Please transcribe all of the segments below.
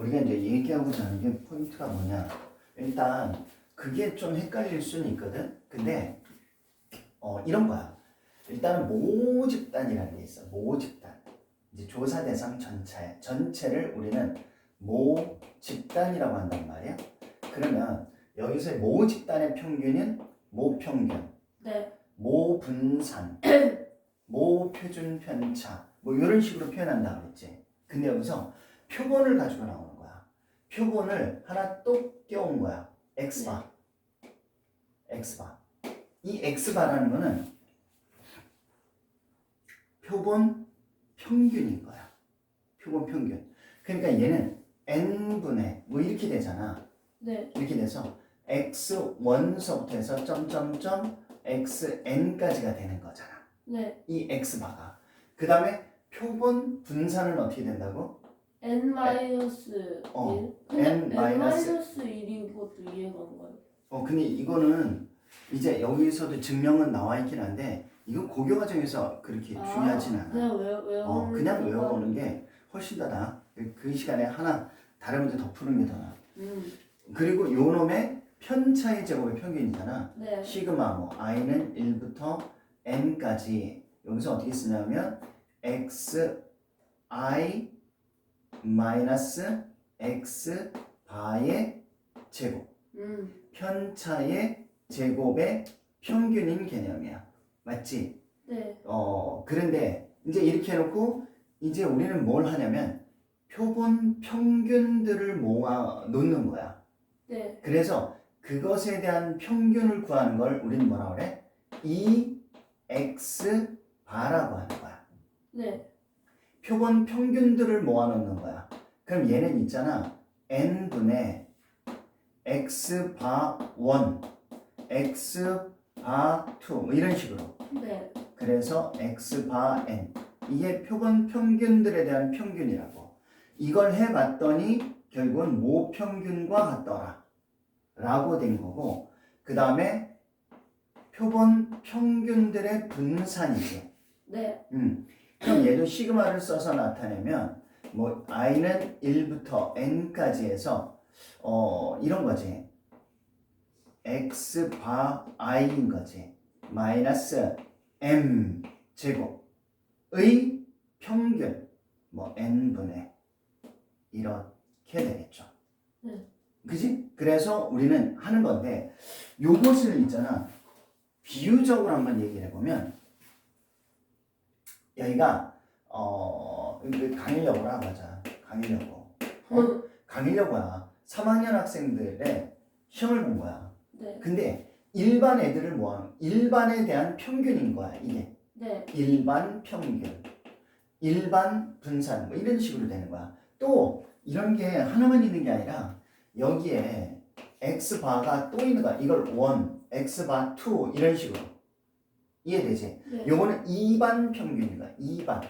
우리가 이제 얘기하고자 하는 게 포인트가 뭐냐. 일단 그게 좀 헷갈릴 수는 있거든. 근데 이런 거야. 일단은 모집단이라는 게 있어. 모집단. 이제 조사 대상 전체를 우리는 모집단이라고 한단 말이야. 그러면 여기서 모집단의 평균은 모평균, 네. 모분산, 모표준 편차 뭐 이런 식으로 표현한다 그랬지. 근데 여기서 표본을 가지고 나오는 거야. 표본을 하나 또 껴온 거야. X바. X바. 이 X바라는 거는 표본 평균인 거야. 표본 평균. 그러니까 얘는 n분의 뭐 이렇게 되잖아. 네. 이렇게 돼서 x1서부터 해서 점점점 xn까지가 되는 거잖아. 네. 이 x바가. 그 다음에 표본 분산은 어떻게 된다고? n-1. 근데 n-1인 것도 이해가 안 가요. 근데 이거는 이제 여기서도 증명은 나와 있긴 한데 이건 고교 과정에서 그렇게 중요하진 않아. 그냥 외우는 그냥 외워오는 게 훨씬 더 나아. 그 시간에 하나 다른 문제 더 푸는 게 더 나아. 그리고 요 놈의 편차의 제곱의 평균이잖아. 네. 시그마 뭐 i는 1부터 n까지 여기서 어떻게 쓰냐면 xi 마이너스 x 바의 제곱 편차의 제곱의 평균인 개념이야. 맞지? 네. 그런데 이제 이렇게 해놓고 이제 우리는 뭘 하냐면 표본 평균들을 모아 놓는 거야. 네. 그래서 그것에 대한 평균을 구하는 걸 우리는 뭐라 그래? EX 바라고 하는 거야. 네. 표본 평균들을 모아 놓는 거야. 그럼 얘는 있잖아. n분의 x 바 1, x 바 2, 뭐 이런 식으로. 네. 그래서 x 바 n. 이게 표본 평균들에 대한 평균이라고. 이걸 해봤더니 결국은 모평균과 같더라. 라고 된 거고, 그 다음에 표본 평균들의 분산이지. 네. 그럼 얘도 시그마를 써서 나타내면 뭐 i는 1부터 n까지 해서 이런 거지. x 바 i인 거지. 마이너스 m 제곱의 평균 뭐 n분의 이렇게 되겠죠. 그지? 그래서 우리는 하는 건데 요것을 있잖아. 비유적으로 한번 얘기를 해보면 여기가 강의여고라고 하자. 강의여고야. 3학년 학생들의 시험을 본 거야. 네. 근데 일반 애들을 모아놓은 일반에 대한 평균인 거야 이게. 네. 일반 평균, 일반 분산 뭐 이런 식으로 되는 거야. 또 이런 게 하나만 있는 게 아니라 여기에 x바가 또 있는 거야. 이걸 1, x바 2 이런 식으로 이해되지? 네. 요거는 2반 평균인 거야. 2반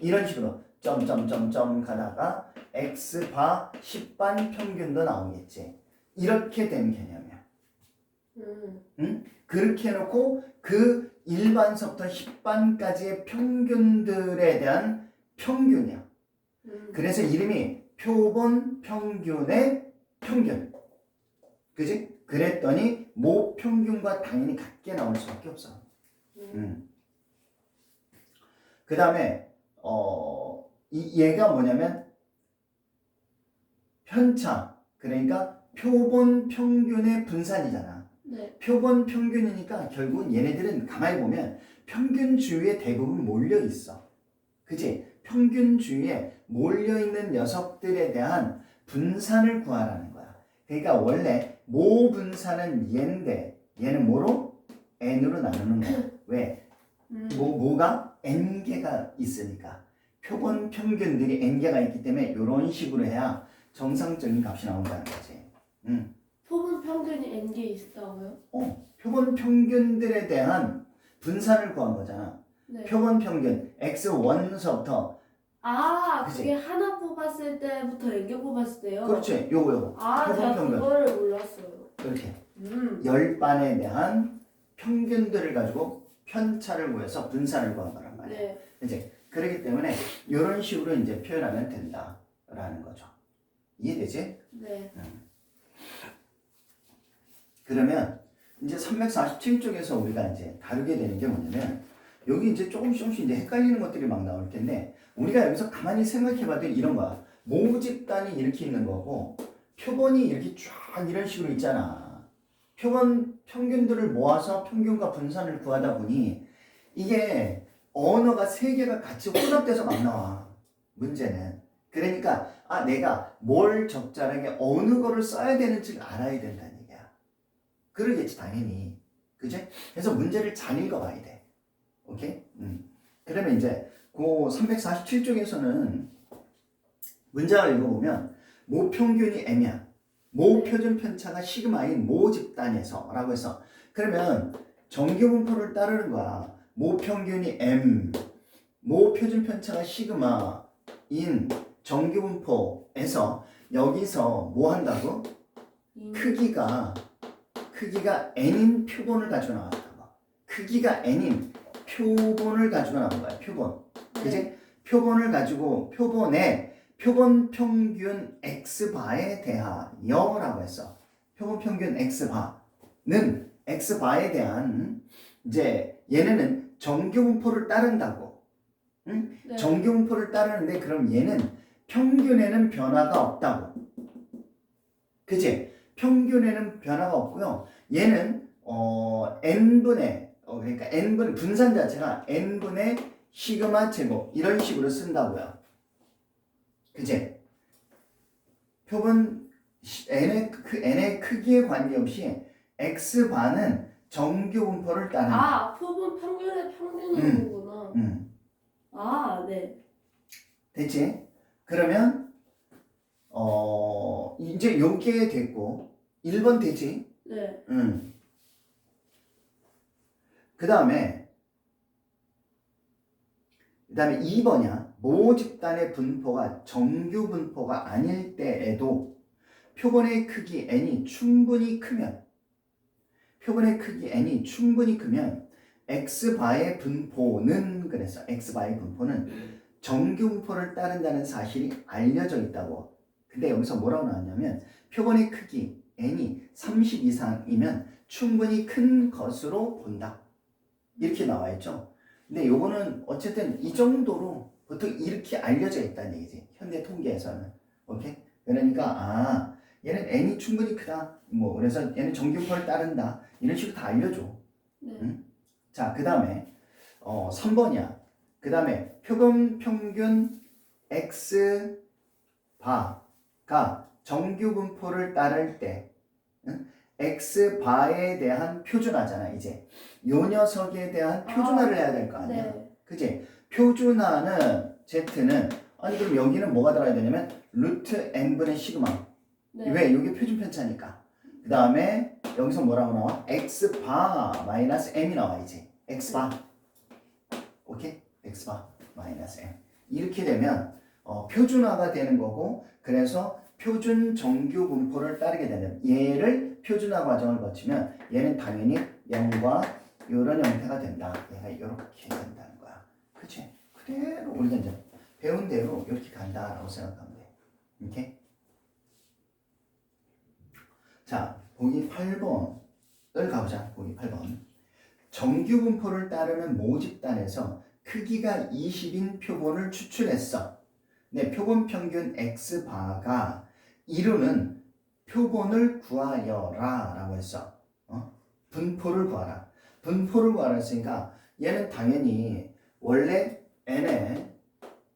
이런 식으로 점점점점 가다가 x바 10반 평균도 나오겠지. 이렇게 된 개념이야. 응? 그렇게 해놓고 그 1반서부터 10반까지의 평균들에 대한 평균이야. 그래서 이름이 표본 평균의 평균. 그지? 그랬더니 모평균과 당연히 같게 나올 수밖에 없어. 그 다음에 얘가 뭐냐면 편차. 그러니까 표본 평균의 분산이잖아. 네. 표본 평균이니까 결국은 얘네들은 가만히 보면 평균 주위에 대부분 몰려 있어. 그치? 평균 주위에 몰려 있는 녀석들에 대한 분산을 구하라는 거야. 그러니까 원래 모 분산은 얘인데 얘는 뭐로? n으로 나누는 거야. 왜? 뭐가 n개가 있으니까. 표본 평균들이 n개가 있기 때문에 이런 식으로 해야 정상적인 값이 나온다는 거지. 표본 평균이 n개 있다고요? 표본 평균들에 대한 분산을 구한 거잖아. 네. 표본 평균 x1서부터 그치? 그게 하나 뽑았을 때부터 n개 뽑았을 때요? 그렇지. 요거 표본 제가 평균. 그거를 몰랐어요. 그렇게 10반에 대한 평균들을 가지고 편차를 구해서 분산을 구한 거란 말이야. 네. 이제 그렇기 때문에 이런 식으로 이제 표현하면 된다라는 거죠. 이해되지? 네. 그러면 이제 347쪽에서 우리가 이제 다루게 되는 게 뭐냐면 여기 이제 조금씩 이제 헷갈리는 것들이 막 나올 텐데 우리가 여기서 가만히 생각해봐도 이런 거야. 모집단이 이렇게 있는 거고 표본이 이렇게 쫙 이런 식으로 있잖아. 표본 평균들을 모아서 평균과 분산을 구하다 보니 이게 언어가 세 개가 같이 혼합돼서 막 나와. 문제는. 그러니까 내가 뭘 적절하게 어느 거를 써야 되는지 알아야 된다는 얘기야. 그러겠지 당연히. 그지? 그래서 문제를 잘 읽어봐야 돼. 오케이? 그러면 이제 그 347쪽에서는 문장을 읽어보면 모평균이 M이야. 모표준 편차가 시그마인 모집단에서 라고 해서 그러면 정규분포를 따르는 거야. 모평균이 M, 모표준 편차가 시그마인 정규분포에서 여기서 뭐 한다고? 크기가 n인 표본을 가지고 나왔다고. 크기가 n인 표본을 가지고 나온 거야. 표본. 그지? 표본을 가지고 표본 평균 x바에 대하여라고 했어. 표본 평균 x바는 x바에 대한 이제 얘네는 정규분포를 따른다고. 응? 네. 정규분포를 따르는데 그럼 얘는 평균에는 변화가 없다고. 그치? 평균에는 변화가 없고요. 얘는 n분의 그러니까 n분 분산 자체가 n분의 시그마 제곱 이런 식으로 쓴다고요. 그치? 표본 n의 크기에 관계없이 x바는 정규분포를 따른다. 표본 평균의 평균인 거구나. 네. 됐지? 그러면 이제 요게 됐고 1번 되지? 네. 그 다음에 2번이야. 모집단의 분포가 정규 분포가 아닐 때에도 표본의 크기 n이 충분히 크면 x바의 분포는 그래서 x바의 분포는 정규 분포를 따른다는 사실이 알려져 있다고. 근데 여기서 뭐라고 나왔냐면 표본의 크기 n이 30 이상이면 충분히 큰 것으로 본다. 이렇게 나와 있죠. 근데 요거는 어쨌든 이 정도로 보통 이렇게 알려져 있다는 얘기지. 현대 통계에서는. 오케이? 그러니까 얘는 n이 충분히 크다. 뭐 그래서 얘는 정규분포를 따른다. 이런 식으로 다 알려줘. 네. 응? 자, 그 다음에 3번이야. 그 다음에 표본 평균 x바가 정규분포를 따를 때 x바에 대한 표준화잖아. 이제 요 녀석에 대한 표준화를 해야 될 거 아니야. 네. 그치? 표준화는 z는 그럼 여기는 뭐가 들어가야 되냐면 루트 n분의 시그마. 네. 왜? 이게 표준 편차니까. 그 다음에 여기서 뭐라고 나와? x바 마이너스 m이 나와야지. x바. 오케이? x바 마이너스 m. 이렇게 되면 표준화가 되는 거고 그래서 표준 정규 분포를 따르게 되는 얘를 표준화 과정을 거치면 얘는 당연히 0과 이런 형태가 된다. 얘가 이렇게 된다는 거야. 그치? 그대로 우리가 이제 배운 대로 이렇게 간다라고 생각하면 돼. 오케이? 자, 보기 8번을 가보자. 보기 8번. 정규 분포를 따르는 모집단에서 크기가 20인 표본을 추출했어. 네, 표본 평균 x바가 이루는 표본을 구하여라 라고 했어. 분포를 구하라. 분포를 구하라 했으니까 얘는 당연히 원래 n에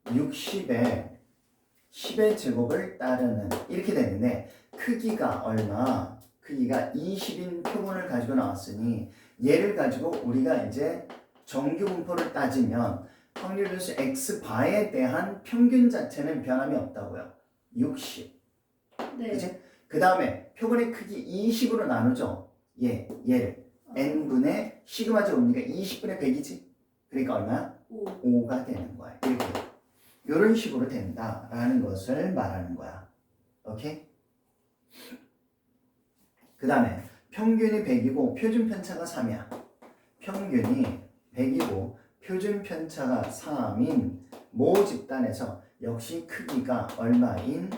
60에 10의 제곱을 따르는 이렇게 되는데 크기가 얼마? 크기가 20인 표본을 가지고 나왔으니 얘를 가지고 우리가 이제 정규 분포를 따지면 확률변수 x바에 대한 평균 자체는 변함이 없다고요. 60. 네. 그치? 그 다음에 표본의 크기 20으로 나누죠. 얘를 n분의 시그마 제곱이니까 20분의 100이지. 그러니까 얼마야? 5가 되는 거야. 이렇게. 이런 식으로 된다라는 것을 말하는 거야. 오케이? 그 다음에 평균이 100이고 표준 편차가 3이야. 평균이 100이고 표준 편차가 3인 모 집단에서 역시 크기가 얼마인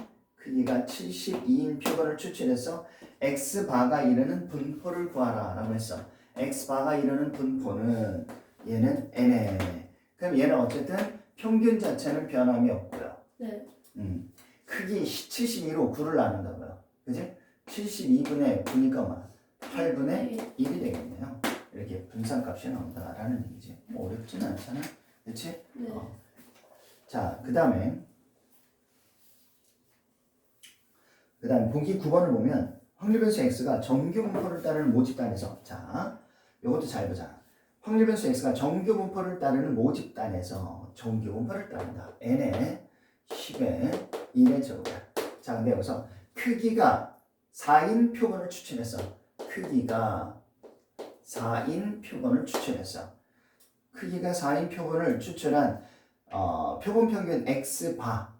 크기가 72인 표본을 추출해서 x바가 이르는 분포를 구하라 라고 했어. x바가 이르는 분포는 얘는 n에. 그럼 얘는 어쨌든 평균 자체는 변함이 없고요. 네. 크기 72로 9를 나눈다고요. 그지? 72분의 9니까 뭐 8분의 1이 되겠네요. 이렇게 분산값이 나온다라는 얘기지. 뭐 어렵지는 않잖아. 그치? 네. 자, 그 다음에 보기 9번을 보면 확률변수 x가 정규 분포를 따르는 모집단에서, 자, 요것도 잘 보자. 확률변수 x가 정규 분포를 따르는 모집단에서 정규 분포를 따른다. n에 10에 1의 제곱이야. 자, 근데 여기서 크기가 4인 표본을 추출했어. 크기가 4인 표본을 추출했어. 크기가 4인 표본을 추출한 표본 평균 x바가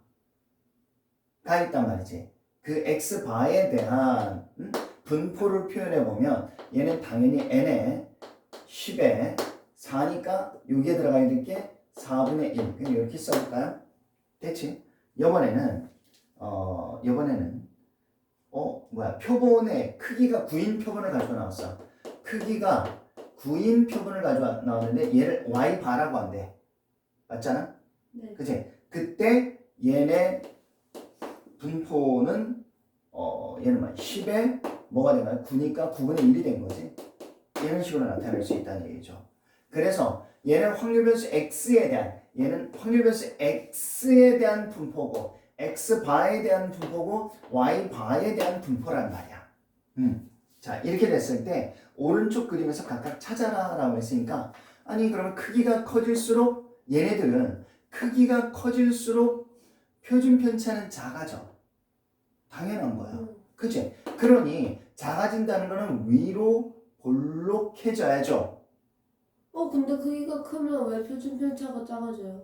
있단 말이지. 그 x바에 대한 분포를 표현해 보면 얘는 당연히 n에 10에 4니까 여기에 들어가야 될 게 4분의 1. 그냥 이렇게 써볼까요? 됐지? 이번에는 표본의 크기가 9인 표본을 가지고 나왔어. 크기가 9인 표본을 가지고 나왔는데 얘를 y바라고 한대. 맞잖아? 네. 그치? 그때 얘네 분포는 얘는 10에 뭐가 된가요? 9니까 9분의 1이 된 거지. 이런 식으로 나타낼 수 있다는 얘기죠. 그래서 얘는 확률변수 x에 대한 분포고 x바에 대한 분포고 y바에 대한 분포란 말이야. 자, 이렇게 됐을 때 오른쪽 그림에서 각각 찾아라 라고 했으니까, 아니 그러면 크기가 커질수록 얘네들은 크기가 커질수록 표준 편차는 작아져. 당연한 거야. 그치? 그러니 작아진다는 거는 위로 볼록해져야죠. 근데 크기가 크면 왜 표준 편차가 작아져요?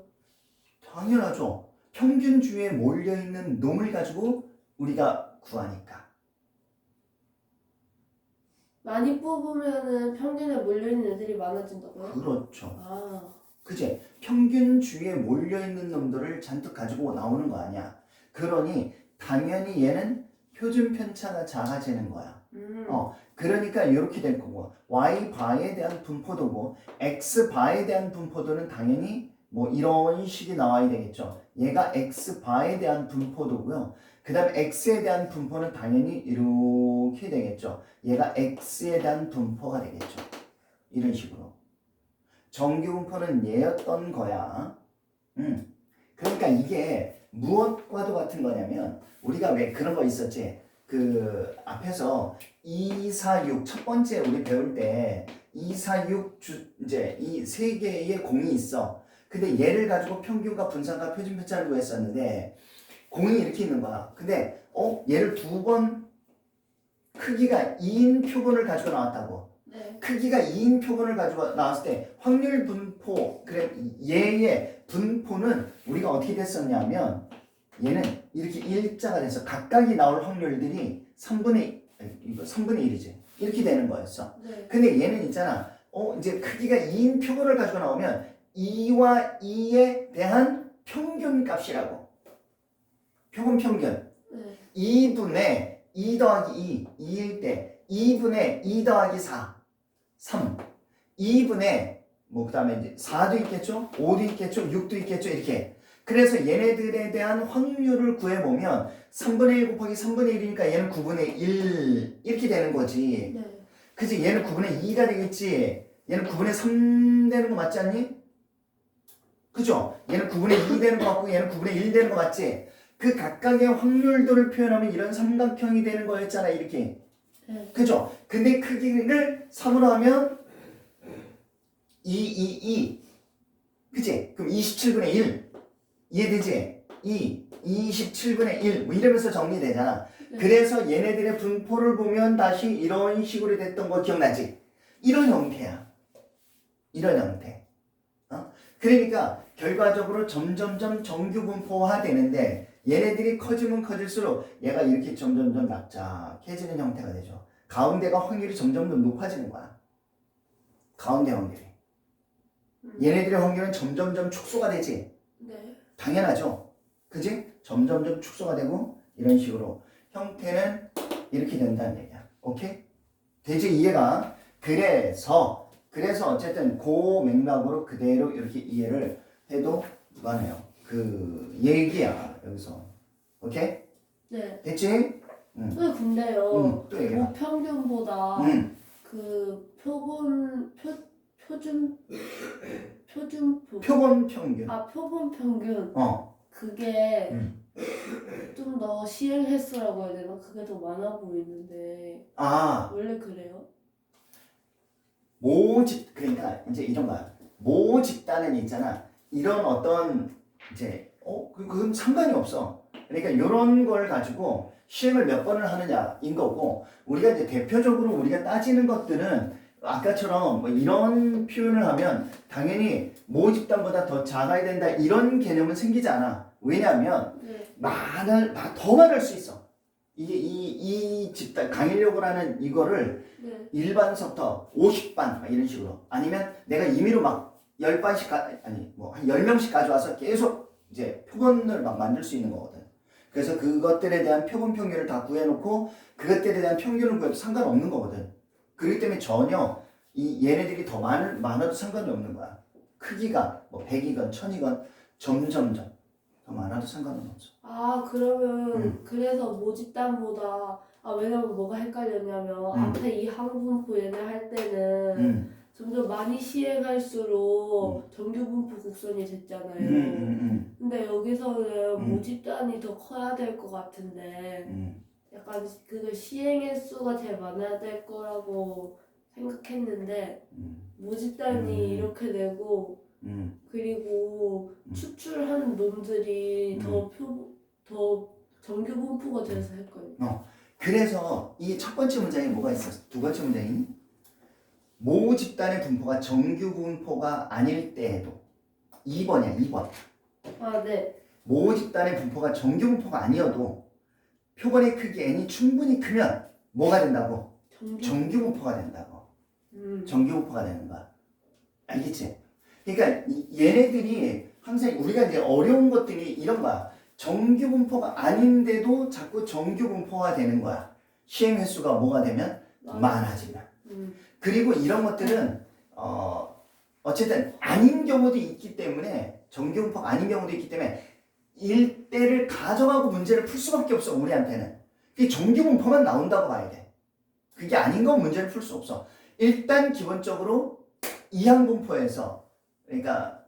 당연하죠. 평균 주위에 몰려있는 놈을 가지고 우리가 구하니까. 많이 뽑으면은 평균에 몰려있는 애들이 많아진다고요? 그렇죠. 아, 그치? 평균 주위에 몰려있는 놈들을 잔뜩 가지고 나오는 거 아니야. 그러니 당연히 얘는 표준 편차가 작아지는 거야. 그러니까 이렇게 될 거고, y바에 대한 분포도고 x바에 대한 분포도는 당연히 뭐 이런 식이 나와야 되겠죠. 얘가 x바에 대한 분포도고요. 그 다음에 x에 대한 분포는 당연히 이렇게 되겠죠. 얘가 x에 대한 분포가 되겠죠. 이런 식으로. 정규 분포는 얘였던 거야. 그러니까 이게 무엇과도 같은 거냐면, 우리가 왜 그런 거 있었지? 그 앞에서 2, 4, 6 첫 번째 우리 배울 때 2, 4, 6 이제 이 세 개의 공이 있어. 근데 얘를 가지고 평균과 분산과 표준 편차를 구했었는데 공이 이렇게 있는 거야. 근데 얘를 두 번 크기가 2인 표본을 가지고 나왔다고. 네. 크기가 2인 표본을 가지고 나왔을 때 확률 분포, 그래 얘의 분포는 우리가 어떻게 됐었냐면, 얘는 이렇게 일자가 돼서 각각이 나올 확률들이 3분의 1이지. 이렇게 되는 거였어. 네. 근데 얘는 있잖아. 이제 크기가 2인 표본을 가지고 나오면 2와 2에 대한 평균 값이라고. 표본 평균. 네. 2분의 2 더하기 2일 때 2분의 2 더하기 4, 3. 2분의 그 다음에 이제 4도 있겠죠? 5도 있겠죠? 6도 있겠죠? 이렇게. 그래서 얘네들에 대한 확률을 구해보면 3분의 1 곱하기 3분의 1이니까 얘는 9분의 1 이렇게 되는 거지. 네. 그치? 얘는 9분의 2가 되겠지. 얘는 9분의 3 되는 거 맞지 않니? 그죠? 얘는 9분의 2 되는 거 같고 얘는 9분의 1 되는 거 맞지? 그 각각의 확률들을 표현하면 이런 삼각형이 되는 거였잖아. 이렇게. 네. 그죠? 근데 크기를 3으로 하면 2. 그치? 그럼 27분의 1. 이해되지? 27분의 1. 뭐 이러면서 정리되잖아. 네. 그래서 얘네들의 분포를 보면 다시 이런 식으로 됐던 거 기억나지? 이런 형태야. 이런 형태. 그러니까 결과적으로 점점점 정규 분포화 되는데, 얘네들이 커지면 커질수록 얘가 이렇게 점점점 납작해지는 형태가 되죠. 가운데가 확률이 점점 더 높아지는 거야. 가운데 확률이. 얘네들의 확률은 점점점 축소가 되지. 네. 당연하죠. 그지? 점점점 축소가 되고 이런 식으로 형태는 이렇게 된다는 얘기야. 오케이? 되지? 이해가? 그래서 어쨌든 그 맥락으로 그대로 이렇게 이해를 해도 무관해요. 그 얘기야 여기서. 오케이? 네. 됐지? 응. 근데요. 또 얘기해봐. 평균보다 응. 그 표준표 표본 평균. 표본 평균 어. 그게 음. 좀 더 시행 횟수라고 해야 되나? 그게 더 많아 보이는데 아. 원래 그래요? 그러니까 이제 이런 거야. 모 집단은 있잖아. 이런 어떤 이제 그건 상관이 없어. 그러니까 이런 걸 가지고 시행을 몇 번을 하느냐인 거고 우리가 이제 대표적으로 우리가 따지는 것들은 아까처럼 뭐 이런 표현을 하면 당연히 모 집단보다 더 작아야 된다 이런 개념은 생기지 않아. 왜냐하면 네. 더 많을 수 있어. 이게 이 집단 강의력을 하는 이거를 네. 1반서부터 50반 막 이런 식으로 아니면 내가 임의로 막 10반씩 아니 뭐 한 10명씩 가져와서 계속 이제 표본을 막 만들 수 있는 거거든. 그래서 그것들에 대한 표본 평균을 다 구해놓고 그것들에 대한 평균을 구해도 상관없는 거거든. 그렇기 때문에 전혀 얘네들이 더 많아도 상관이 없는 거야. 크기가 뭐 100이건 1000이건 점점점 더 많아도 상관은 없어. 그러면 그래서 모집단보다 왜냐면 뭐가 헷갈렸냐면 앞에 이 항분포 얘네 할 때는 점점 많이 시행할수록 정규분포 곡선이 됐잖아요. 근데 여기서는 모집단이 더 커야 될 것 같은데 약간 그걸 시행 횟수가 제일 많아야 될 거라고 생각했는데 모집단이 이렇게 되고 그리고 추출한 놈들이 더 정규 분포가 돼서 헷갈려. 그래서 이 첫 번째 문장에 뭐가 있었어? 두 번째 문장이 모 집단의 분포가 정규 분포가 아닐 때에도 2번이야 2번. 네. 모 집단의 분포가 정규 분포가 아니어도 표본의 크기 n이 충분히 크면 뭐가 된다고? 정규 분포가 된다고. 정규 분포가 되는 거야. 알겠지? 그러니까 얘네들이 항상 우리가 이제 어려운 것들이 이런 거야. 정규 분포가 아닌데도 자꾸 정규 분포가 되는 거야. 시행 횟수가 뭐가 되면 많아지면. 그리고 이런 것들은 어쨌든 아닌 경우도 있기 때문에 정규 분포가 아닌 경우도 있기 때문에 일대를 가져가고 문제를 풀 수밖에 없어 우리한테는. 그게 정규 분포만 나온다고 봐야 돼. 그게 아닌 건 문제를 풀 수 없어. 일단 기본적으로 이항 분포에서 그러니까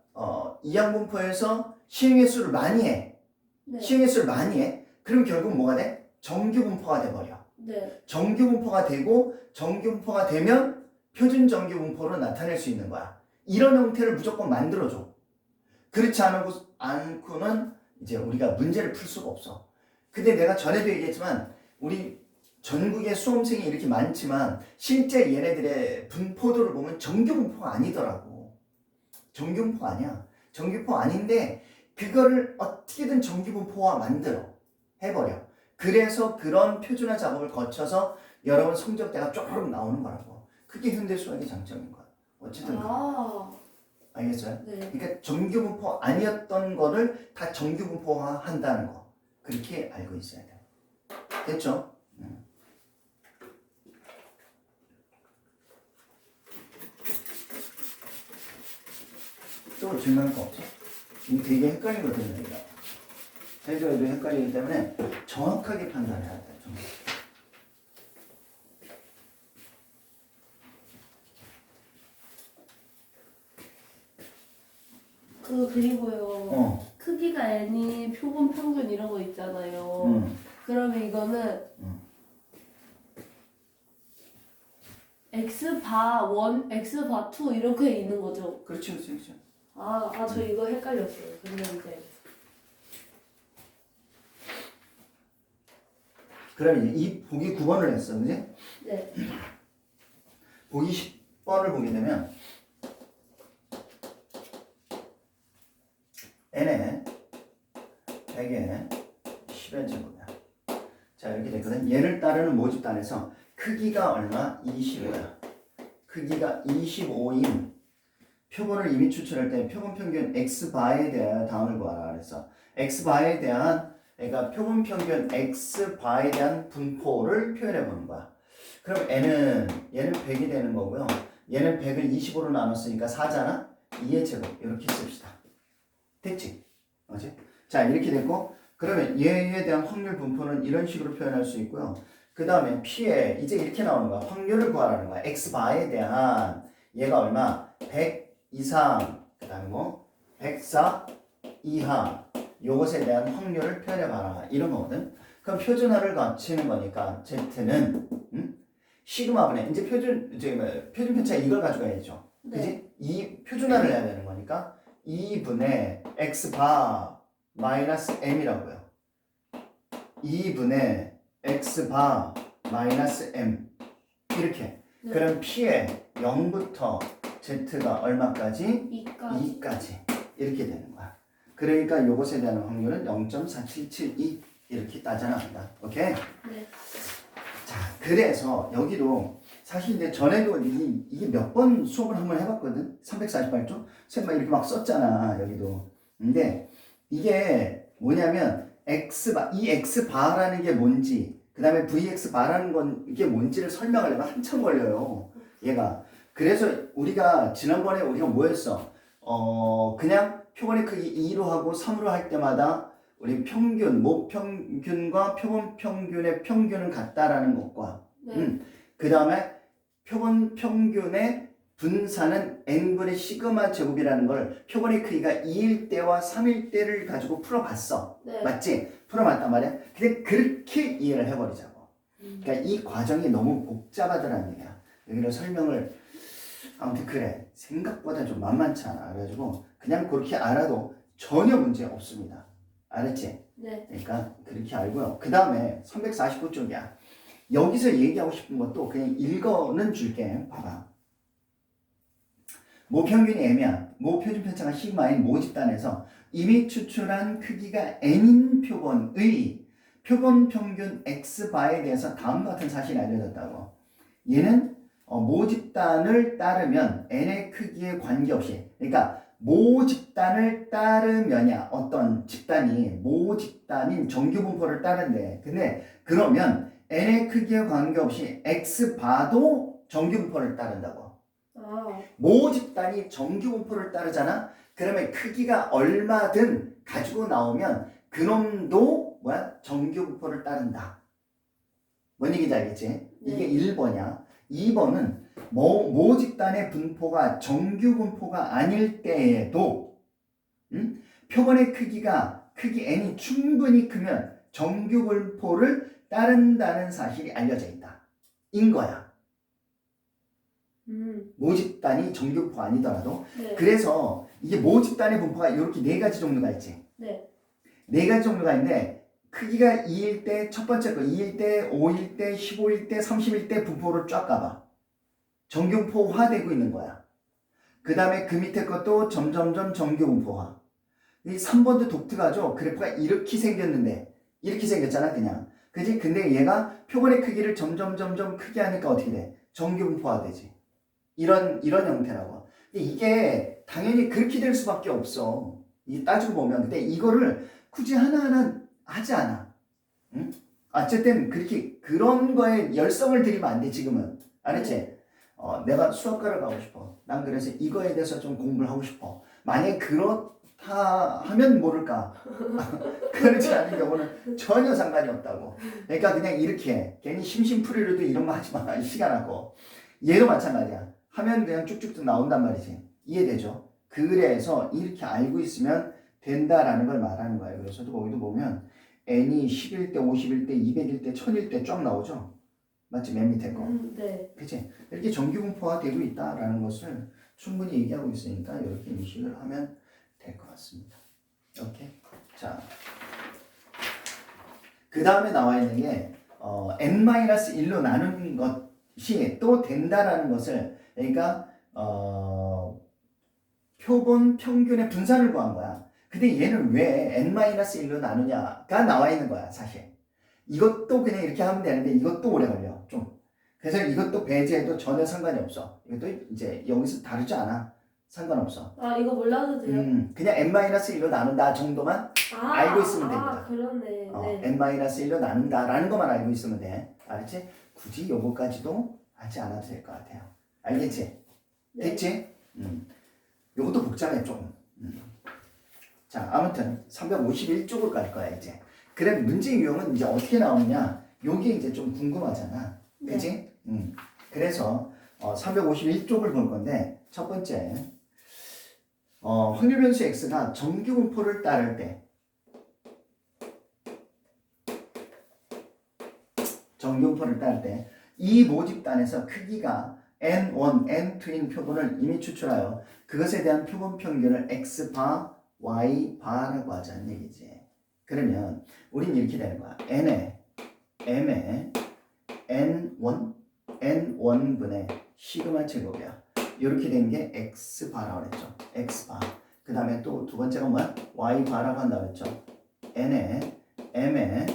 이항 분포에서 시행 횟수를 많이 해. 네. 시행 횟수를 많이 해. 그럼 결국 뭐가 돼? 정규 분포가 돼 버려. 네. 정규 분포가 되고 정규 분포가 되면 표준 정규 분포로 나타낼 수 있는 거야. 이런 형태를 무조건 만들어줘. 그렇지 않고는 이제 우리가 문제를 풀 수가 없어. 근데 내가 전에도 얘기했지만 우리 전국에 수험생이 이렇게 많지만 실제 얘네들의 분포도를 보면 정규 분포가 아니더라고. 정규 분포가 아니야. 정규 분포 아닌데 그거를 어떻게든 정규 분포화 해버려. 그래서 그런 표준화 작업을 거쳐서 여러분 성적대가 쪼르륵 나오는 거라고. 그게 현대 수학의 장점인 거야. 어쨌든 알겠어요? 네. 그러니까 정규 분포 아니었던 거를 다 정규 분포화 한다는 거. 그렇게 알고 있어야 돼. 됐죠? 또 질문할 거 없어? 이게 되게 헷갈리거든요. 제주에도 헷갈리기 때문에 정확하게 판단해야 돼. 그리고요. 크기가 n이 표본 평균 이런 거 있잖아요. 그러면 이거는 x바 1, x바 2 이렇게 있는 거죠? 그렇죠. 저 이거 헷갈렸어요. 근데 이제 그럼 이제 이 보기 9번을 했어, 그지? 네. 보기 10번을 보게 되면 n에 100에 10의 제곱이야. 자, 이렇게 됐거든. 얘를 따르는 모집단에서 크기가 얼마? 25야. 크기가 25인 표본을 이미 추출할 때 표본 평균 x바에 대하여 다음을 구하라 그랬어. x바에 대한 그러니까 표본 평균 x바에 대한 분포를 표현해 보는 거야. 그럼 얘는 100이 되는 거고요. 얘는 100을 25로 나눴으니까 4잖아. 2의 제곱 이렇게 씁시다. 됐지? 맞지? 자, 이렇게 됐고, 그러면 얘에 대한 확률 분포는 이런 식으로 표현할 수 있고요. 그 다음에 P에 이제 이렇게 나오는 거야. 확률을 구하라는 거야. X바에 대한 얘가 얼마? 100 이상, 그 다음에 뭐 104 이하 요것에 대한 확률을 표현해봐라. 이런 거거든. 그럼 표준화를 갖추는 거니까 Z는 시그마분의 이제 표준 편차 이걸 가져가야죠. 네. 그지? 이 표준화를 해야 되는 거니까 2분의 X바 마이너스 M이라고요. 2분의 X바 마이너스 M 이렇게. 네. 그럼 P에 0부터 Z가 얼마까지? 2까지. 2까지 이렇게 되는 거야. 그러니까 요것에 대한 확률은 0.4772 이렇게 따져나간다. 오케이? 네. 자, 그래서 여기도 사실 이제 전에도 이게 몇 번 수업을 한번 해봤거든. 348쪽 쌤 이렇게 막 썼잖아 여기도. 근데 이게 뭐냐면 이 x바라는 게 뭔지, 그 다음에 vx바라는 건 이게 뭔지를 설명하려면 한참 걸려요. 얘가. 그래서 우리가 지난번에 우리가 뭐 했어? 그냥 표본의 크기 2로 하고 3으로 할 때마다 우리 평균, 모평균과 표본 평균의 평균은 같다라는 것과 네. 그 다음에 표본 평균의 분산은 n분의 시그마 제곱이라는 걸 표본의 크기가 2일 때와 3일 때를 가지고 풀어봤어. 네. 맞지? 풀어봤단 말이야. 근데 그렇게 이해를 해버리자고. 그러니까 이 과정이 너무 복잡하더라는 얘기야. 여기를 설명을 아무튼 그래. 생각보다 좀 만만치 않아. 그래가지고 그냥 그렇게 알아도 전혀 문제 없습니다. 알았지? 네. 그러니까 그렇게 알고요. 그 다음에 349쪽이야. 여기서 얘기하고 싶은 것도 그냥 읽어는 줄게. 봐봐. 모평균이 M이야. 모표준 편차가 시그마인 모집단에서 이미 추출한 크기가 N인 표본의 표본 평균 X바에 대해서 다음과 같은 사실이 알려졌다고. 얘는 모집단을 따르면 N의 크기에 관계없이, 그러니까 모집단을 따르면야 어떤 집단이 모집단인 정규분포를 따른대. 근데 그러면 N의 크기에 관계없이 X바도 정규분포를 따른다고. 아. 모집단이 정규분포를 따르잖아. 그러면 크기가 얼마든 가지고 나오면 그놈도 정규분포를 따른다. 뭔 얘기인지 알겠지? 이게 1번이야. 2번은 모집단의 분포가 정규분포가 아닐 때에도 표본의 크기 n이 충분히 크면 정규분포를 따른다는 사실이 알려져 있다. 인 거야. 모집단이 정규분포 아니더라도. 네. 그래서 이게 모집단의 분포가 이렇게 4가지 종류가 있지. 네. 4가지 종류가 있는데 크기가 2일 때 첫 번째 거 2일 때, 5일 때, 15일 때, 30일 때 분포를 쫙 가봐. 정규분포화되고 있는 거야. 그 다음에 그 밑에 것도 점점점 정규분포화. 이 3번도 독특하죠. 그래프가 이렇게 생겼는데 이렇게 생겼잖아 그냥. 그지? 근데 얘가 표본의 크기를 점점점점 크게 하니까 어떻게 돼? 정규분포화되지. 이런 형태라고. 근데 이게 당연히 그렇게 될 수밖에 없어. 이게 따지고 보면. 근데 이거를 굳이 하나하나 하지 않아. 응? 어쨌든 그런 거에 열성을 들이면 안 돼 지금은. 알았지? 내가 수학과를 가고 싶어. 난 그래서 이거에 대해서 좀 공부를 하고 싶어. 만약에 그렇다 하면 모를까. 그렇지 않은 경우는 전혀 상관이 없다고. 그러니까 그냥 이렇게 해. 괜히 심심풀이로도 이런 거 하지 마. 시간하고. 얘도 마찬가지야. 하면 그냥 쭉쭉 나온단 말이지. 이해되죠? 그래서 이렇게 알고 있으면 된다라는 걸 말하는 거예요. 그래서 거기도 보면 n이 10일 때, 50일 때, 200일 때, 1000일 때 쫙 나오죠? 맞지? 맨 밑에 거. 네. 그치? 이렇게 정규분포화 되고 있다라는 것을 충분히 얘기하고 있으니까 이렇게 인식을 하면 될 것 같습니다. 오케이? 자. 그 다음에 나와 있는 게, n-1로 나누는 것이 또 된다라는 것을, 그러니까, 표본 평균의 분산을 구한 거야. 근데 얘는 왜 n-1로 나누냐가 나와 있는 거야, 사실. 이것도 그냥 이렇게 하면 되는데 이것도 오래 걸려, 좀. 그래서 이것도 배제해도 전혀 상관이 없어. 이것도 이제 여기서 다르지 않아. 상관없어. 아, 이거 몰라도 돼요? 그냥 n-1로 나눈다 정도만 알고 있으면 됩니다. 그러네. 네. n-1로 나눈다라는 것만 알고 있으면 돼. 알았지? 굳이 요거까지도 하지 않아도 될 것 같아요. 알겠지? 네. 됐지? 요것도 복잡해 조금. 자, 아무튼 351쪽으로 갈 거야 이제. 그래 문제 유형은 이제 어떻게 나오느냐? 요게 이제 좀 궁금하잖아. 네. 그치? 그래서 351쪽을 볼 건데 첫 번째 확률 변수 x가 정규 분포를 따를 때 정규 분포를 따를 때 이 모집단에서 크기가 n1, n2인 표본을 이미 추출하여 그것에 대한 표본 평균을 x바, y바라고 하자는 얘기지. 그러면 우린 이렇게 되는 거야. n에 m에 n1, n1분의 시그마 제곱이야. 이렇게 된 게 x바라고 그랬죠. x바. 그 다음에 또 두 번째가 뭐야? y바라고 한다고 했죠. n에 m에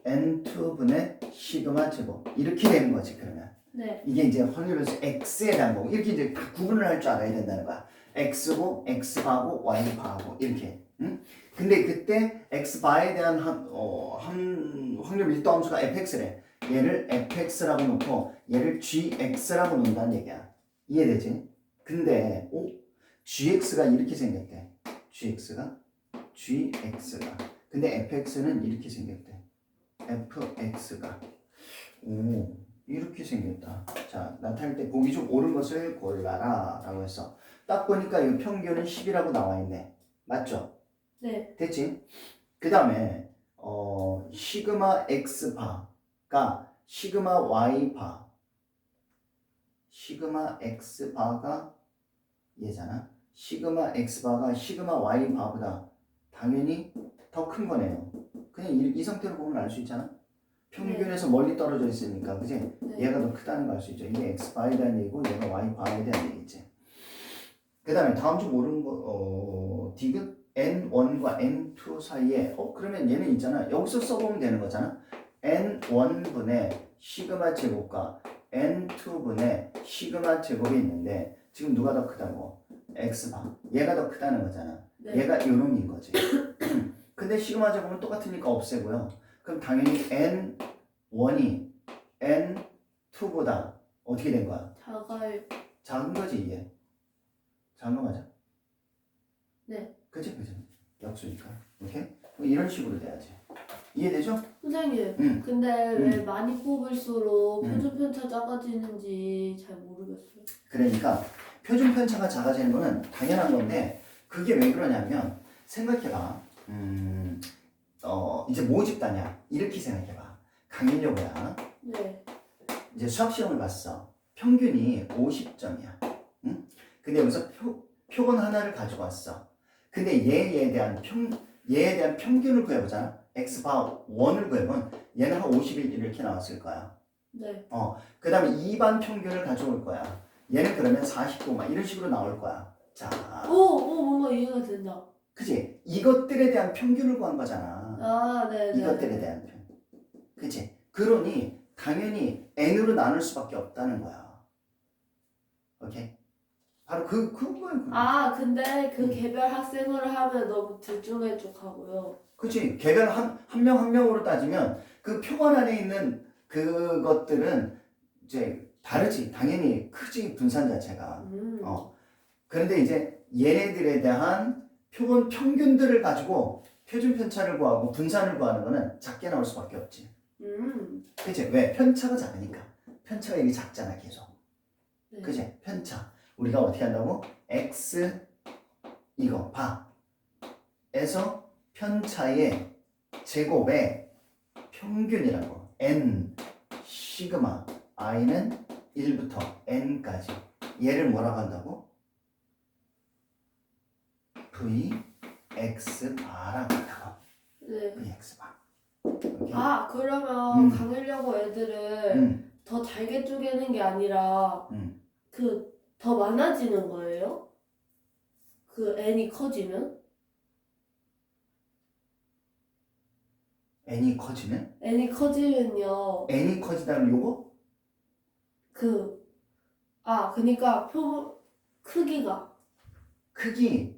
n2분의 시그마 제곱. 이렇게 되는 거지 그러면. 네. 이게 이제 확률변수 x에 대한 거고 이렇게 이제 다 구분을 할 줄 알아야 된다는 거야. x고 x바고 y바고 이렇게. 응? 근데 그때 x바에 대한 확률 밀도함수가 fx래. 얘를 fx라고 놓고 얘를 gx라고 놓는다는 얘기야. 이해되지? 근데 gx가 이렇게 생겼대. gx가 근데 fx는 이렇게 생겼대. fx가 이렇게 생겼다. 자, 나타낼 때 보기 좀 옳은 것을 골라라 라고 했어. 딱 보니까 이 평균은 10이라고 나와 있네. 맞죠? 네. 됐지? 그 다음에 시그마 x바가 시그마 y바, 시그마 x바가 얘잖아. 시그마 x바가 시그마 y바보다 당연히 더 큰 거네요. 그냥 이 상태로 보면 알 수 있잖아. 평균에서 멀리 떨어져 있으니까, 그지? 네. 얘가 더 크다는 걸 알 수 있죠. 이게 x바에 대한 얘기고 얘가 y바에 대한 얘기지. 그 다음에 다음 주 모르는 거 디귿 n1과 n2 사이에 그러면 얘는 있잖아. 여기서 써보면 되는 거잖아. n1분의 시그마 제곱과 n2분의 시그마 제곱이 있는데 지금 누가 더 크다고? x바. 얘가 더 크다는 거잖아. 네. 얘가 요놈인 거지. 근데 시그마 제곱은 똑같으니까 없애고요. 그럼 당연히 n1이 n2보다 어떻게 된 거야? 작은 거지 이게. 작은 거 맞아? 네. 그치? 역수니까. 오케이? 이런 식으로 돼야지. 이해되죠? 선생님, 근데 왜 많이 뽑을수록 음. 표준 편차 작아지는지 잘 모르겠어요. 그러니까 표준 편차가 작아지는 거는 당연한 건데 그게 왜 그러냐면 생각해봐. 이제 모집단이야. 이렇게 생각해봐. 강일여고야. 네. 이제 수학 시험을 봤어. 평균이 50점이야. 응? 근데 여기서 표본 하나를 가지고 왔어. 근데 얘에 대한 평균을 구해보잖아. x바 1을 구해보면 얘는 한 51 이렇게 나왔을 거야. 네. 그 다음에 2반 평균을 가져올 거야. 얘는 그러면 49 막 이런 식으로 나올 거야. 자, 뭔가 이해가 된다. 그치? 이것들에 대한 평균을 구한 거잖아. 아, 네. 이것들에 대한 평균. 그치? 그러니 당연히 n으로 나눌 수밖에 없다는 거야. 오케이? 바로 그거예요. 근데 그 개별 학생으로 하면 너무 들쭉날쭉하고요. 그치? 개별 한 명 한 명으로 따지면 그 표본 안에 있는 그것들은 이제 다르지. 당연히 크지, 분산 자체가. 그런데 이제 얘네들에 대한 표본 평균들을 가지고 표준 편차를 구하고 분산을 구하는 거는 작게 나올 수밖에 없지. 그치? 왜? 편차가 작으니까. 편차가 이게 작잖아, 계속. 네. 그치? 편차. 우리가 어떻게 한다고? x 이거 바 에서 편차의 제곱의 평균이라고. n 시그마 i는 1부터 n까지. 얘를 뭐라고 한다고? vx 바라고 한다고. 네. vx 바. 오케이? 그러면 강일여고 애들을 음. 더 잘게 쪼개는 게 아니라 더 많아지는 거예요? 그 n이 커지면? n이 커지면? n이 커지면요. n이 커지다는 요거? 그러니까 크기가 크기.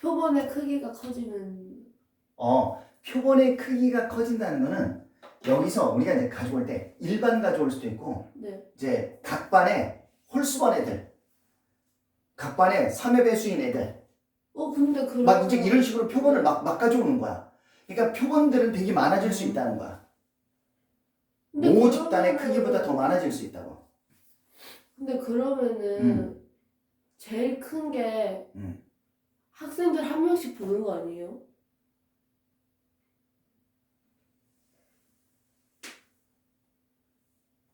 표본의 크기가 커지면 표본의 크기가 커진다는 거는 여기서 우리가 이제 가져올 때 일반 가져올 수도 있고 네. 이제 각반에 홀수번 애들, 각반에 3의 배수인 애들 근데 그러면 막 이제 이런 식으로 표본을 막 가져오는 거야. 그러니까 표본들은 되게 많아질 수 있다는 거야. 근데 모 집단의 그러면은- 크기보다 더 많아질 수 있다고. 근데 그러면은 제일 큰 게 학생들 한 명씩 보는 거 아니에요?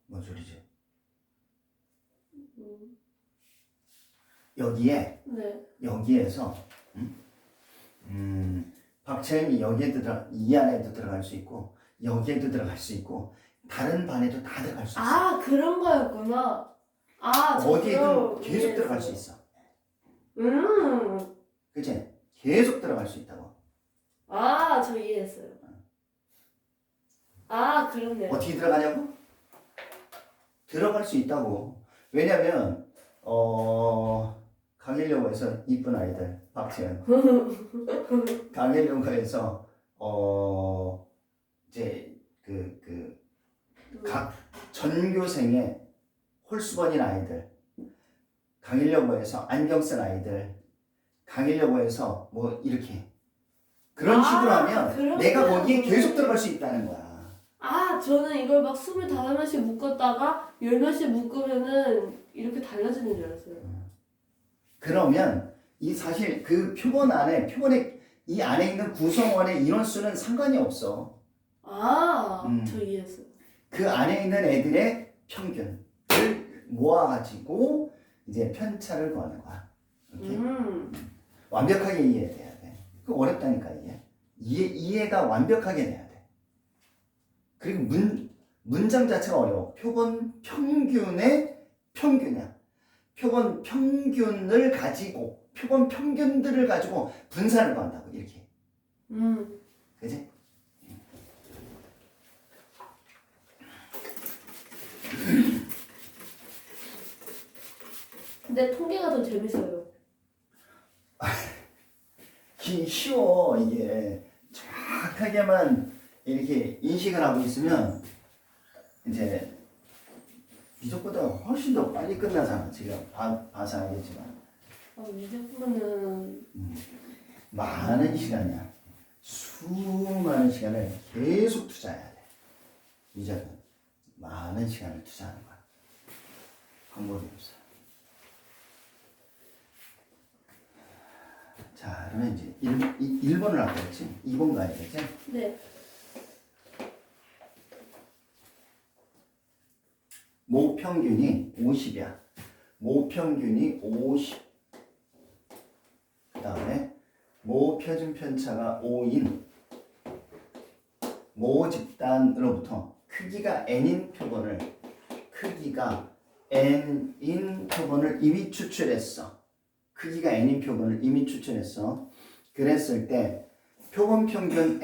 뭔 소리지? 음. 여기에서 박채은이 여기에도 이 안에도 들어갈 수 있고 여기에도 들어갈 수 있고 다른 반에도 다 들어갈 수 있어. 아, 그런 거였구나. 저 어디에든 그럼 계속 이해했어요. 들어갈 수 있어. 음. 그치? 계속 들어갈 수 있다고. 저 이해했어요. 그렇네요. 어떻게 들어가냐고? 들어갈 수 있다고. 왜냐면 강일여고에서 이쁜 아이들 박채연 강일여고에서 이제 각 전교생의 홀수번인 아이들, 강일여고에서 안경 쓴 아이들, 강일여고에서 뭐 이렇게 그런 식으로 하면 그렇구나. 내가 거기에 계속 들어갈 수 있다는 거야. 저는 이걸 막 25명씩 묶었다가 10명씩 묶으면은 이렇게 달라지는 줄 알았어요. 그러면 이 사실 그 표본의 이 안에 있는 구성원의 인원수는 상관이 없어. 저 이해했어요. 그 안에 있는 애들의 평균을 모아가지고 이제 편차를 구하는 거야. 이렇게 완벽하게 이해돼야 돼. 그 어렵다니까 이해가 완벽하게 돼야 돼. 그리고 문장 자체가 어려워. 표본 평균의 평균이야. 표본 평균을 가지고 표본 평균들을 가지고 분산을 구한다고 이렇게. 그지? 근데 통계가 더 재밌어요. 쉬워 이게. 정확하게만 이렇게 인식을 하고 있으면 이제 미적보다 훨씬 더 빨리 끝나잖아. 지금 봐서 알겠지만 이제부터는 많은 시간이야. 수많은 시간을 계속 투자해야 돼. 미적은 많은 시간을 투자하는 거야. 방법이 없어. 자, 그러면 이제 1번을 아까 했지? 2번 가야겠지? 네. 모평균이 50이야. 모평균이 50. 그 다음에 모표준 편차가 5인 모 집단으로부터 크기가 n인 표본을 이미 추출했어. 크기가 n인 표본을 이미 추출했어. 그랬을 때 표본 평균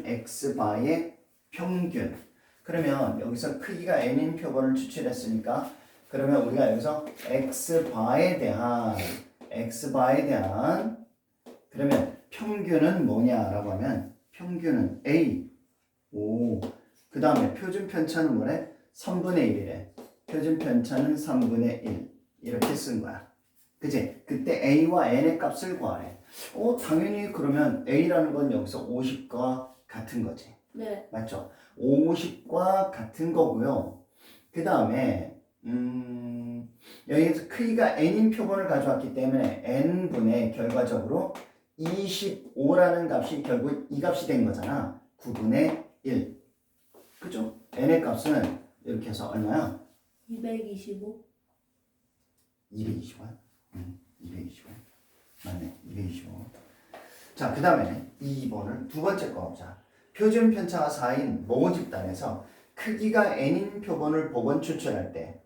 x바의 평균. 그러면 여기서 크기가 n인 표본을 추출했으니까 그러면 우리가 여기서 x바에 대한 그러면 평균은 뭐냐라고 하면 평균은 a. 그 다음에 표준 편차는 뭐래? 3분의 1이래. 표준 편차는 3분의 1 이렇게 쓴 거야. 그치? 그때 a와 n의 값을 구하래. 당연히 그러면 a라는 건 여기서 50과 같은 거지. 네. 맞죠? 50과 같은 거고요. 그 다음에 여기서 크기가 n인 표본을 가져왔기 때문에 n분의 결과적으로 25라는 값이 결국 이 값이 된 거잖아. 9분의 1. 그죠? n의 값은 이렇게 해서 얼마야? 225? 225야? 225. 맞네. 225. 자, 그 다음에 2번을 두 번째 거 보자. 표준 편차가 4인 모 집단에서 크기가 n인 표본을 복원 추출할 때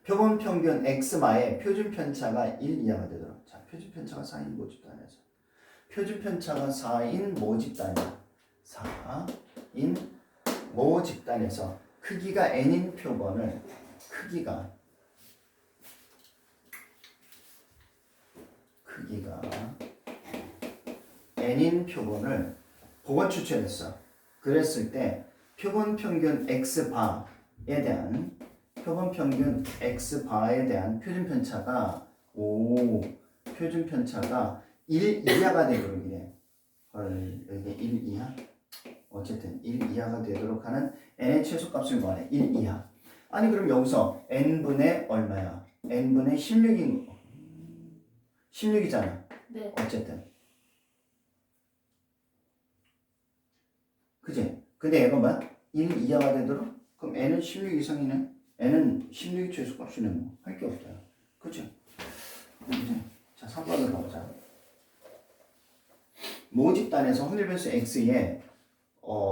표본 평균 x마의 표준 편차가 1 이하가 되도록. 자, 표준 편차가 4인 모 집단에서 표준 편차가 4인 모 집단이야. 4인 모 집단에서 크기가 n인 표본을 크기가 크기가 n인 표본을 보고 추출했어. 그랬을 때 표본 평균 x바에 대한 표본 평균 x바에 대한 표준 편차가 표준 편차가 1 이하가 되도록 이래. 헐, 여기 1 이하? 어쨌든 1 이하가 되도록 하는 n의 최소값을 구하래. 1 이하. 아니 그럼 여기서 n분의 얼마야? n분의 16이잖아. 네. 어쨌든. 그지? 근데 얘가 뭐야? 1 이하가 되도록? 그럼 n은 16 이상이네. n은 16이 최소값이네. 뭐. 할 게 없잖아. 그치? 자, 3번으로 가보자. 모집단에서 확률 변수 x에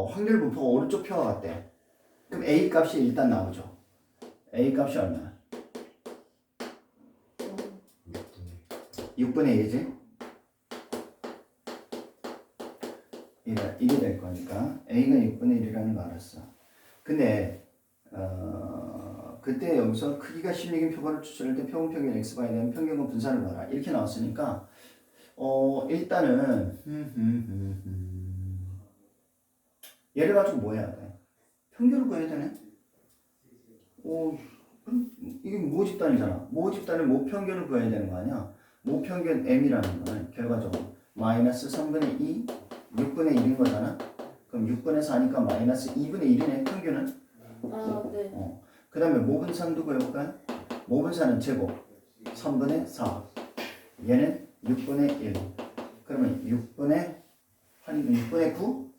확률 분포가 오른쪽 표와 같대. 그럼 a 값이 일단 나오죠. a 값이 얼마야? 6분의 1이지? 이게 될 거니까 a가 6분의 1이라는 거 알았어. 근데 그때 여기서 크기가 16인 표본을 추출할 때 표본 평균 x바에 대한 평균과 분산을 봐라. 이렇게 나왔으니까 일단은 얘를 가지고 뭐 해야 돼? 평균을 구해야 되네. 이게 모집단이잖아. 모집단에 모평균을 구해야 되는 거 아니야? 모평균 m이라는 거는 결과적으로 마이너스 3분의 2, 6분의 1인 거잖아. 그럼 6분의 4니까 마이너스 2분의 1이네, 평균은. 네. 그 다음에 모분산도 구해볼까요? 모분산은 제곱 3분의 4, 얘는 6분의 1. 그러면 6분의 9?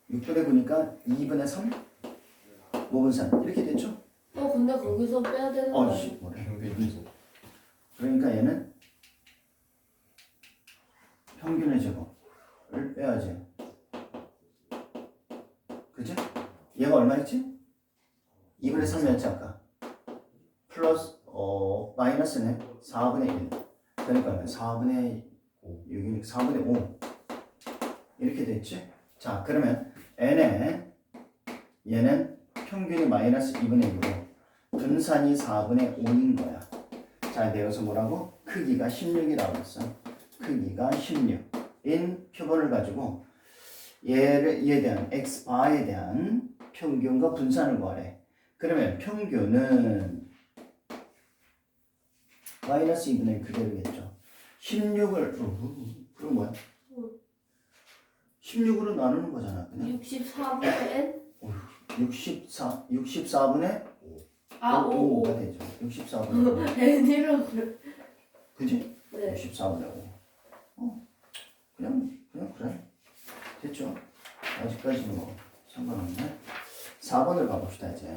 6분의 9니까 2분의 3? 모분산 이렇게 됐죠? 근데 거기서 빼야 되는 거 아니야? 뭐래? 평균이죠. 그러니까 얘는 평균의 제곱을 빼야지. 그치? 얘가 얼마였지? 2분의 3이었지 아까. 플러스 마이너스네 4분의 1. 그러니까 4분의 6이니까 4분의 5 이렇게 됐지? 자 그러면 얘는 평균이 마이너스 2분의 6이고 분산이 4분의 5인 거야. 자 근데 여기서 뭐라고? 크기가 16이라고 했어. 크기가 16인 표본을 가지고 얘에 대한 x바에 대한 평균과 분산을 구하래. 그러면 평균은 마이너스 2분의 1 그대로겠죠. 16을 그럼 뭐야? 16으로 나누는 거잖아. 그냥 64분의 n? 64분의 5. 5가 되죠. 64분의 5. n이라고요? 그지? 네. 64분의 5. 그냥 그래. 됐죠? 아직까지는 뭐 상관없네. 4번을 가봅시다 이제.